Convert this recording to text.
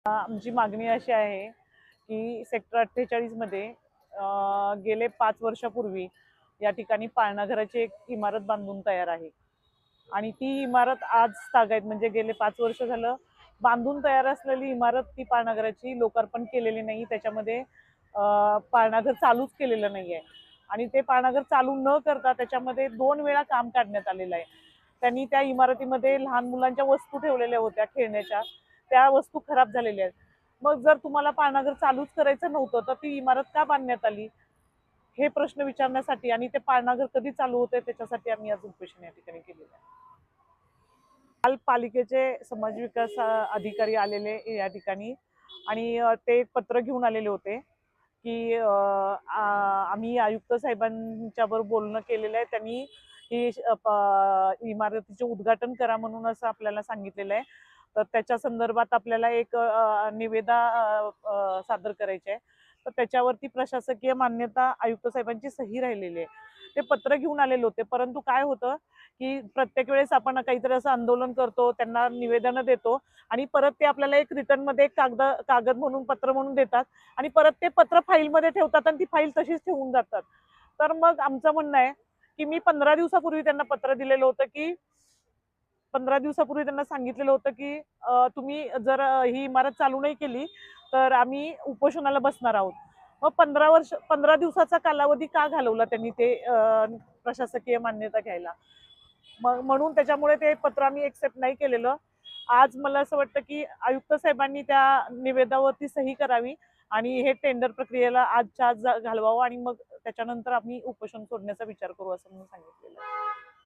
आमची मागणी अशी आहे की सेक्टर 48 मध्ये गेले 5 वर्षापूर्वी या ठिकाणी पाळणाघराची एक इमारत बांधून तयार आहे आणि ती इमारत आज तागायत म्हणजे गेले 5 वर्ष झालं बांधून तयार असलेली इमारत ती पाळणाघराची लोकार्पण केलेली नाही. त्याच्यामध्ये पाळणाघर चालूच केलेलं नाहीये आणि ते पाळणाघर चालू न करता त्याच्यामध्ये 2 वेळा काम काढण्यात आलेलं आहे. त्यांनी त्या इमारतीमध्ये लहान मुलांच्या वस्तू ठेवलेल्या होत्या खेळण्याच्या, त्या वस्तू खराब झालेल्या आहेत. मग जर तुम्हाला पाळणाघर चालूच करायचं नव्हतं तर ती इमारत का बांधण्यात आली, हे प्रश्न विचारण्यासाठी आणि ते पाळणाघर कधी चालू होते त्याच्यासाठी आम्ही आज उपोषण या ठिकाणी केलेलं आहे. काल पालिकेचे समाज विकास अधिकारी आलेले या ठिकाणी आणि ते एक पत्र घेऊन आलेले होते की आम्ही आयुक्त साहेबांच्या बरोबर बोलणं केलेलं आहे. त्यांनी ही इमारतीचे उद्घाटन करा म्हणून असं आपल्याला सांगितलेलं आहे. तर त्याच्या संदर्भात आपल्याला एक निवेदन सादर करायचे आहे. तर त्याच्यावरती प्रशासकीय मान्यता आयुक्त साहेबांची सही राहिलेली आहे. ते पत्र घेऊन आलेले होते, परंतु काय होतं की प्रत्येक वेळेस आपण काहीतरी असं आंदोलन करतो, त्यांना निवेदन देतो आणि परत ते आपल्याला एक रिटर्न मध्ये एक कागद म्हणून पत्र म्हणून देतात आणि परत ते पत्र फाईलमध्ये ठेवतात आणि ती फाईल तशीच ठेवून जातात. तर मग आमचं म्हणणं आहे की मी 15 दिवसापूर्वी त्यांना पत्र दिलेलं होतं की 15 दिवसापूर्वी त्यांना सांगितलेलं होतं की तुम्ही जर ही इमारत चालू नाही केली तर आम्ही उपोषणाला बसणार आहोत. मग 15 दिवसाचा कालावधी का घालवला त्यांनी ते प्रशासकीय मान्यता घ्यायला. म्हणून त्याच्यामुळे ते पत्र आम्ही एक्सेप्ट नाही केलेलं. आज मला असं वाटतं की आयुक्त साहेबांनी त्या निवेदनावरती सही करावी आणि हे टेंडर प्रक्रियेला आजच्या आज घालवावं आणि मग त्याच्यानंतर आम्ही उपोषण सोडण्याचा विचार करू असं म्हणून सांगितलेलं आहे.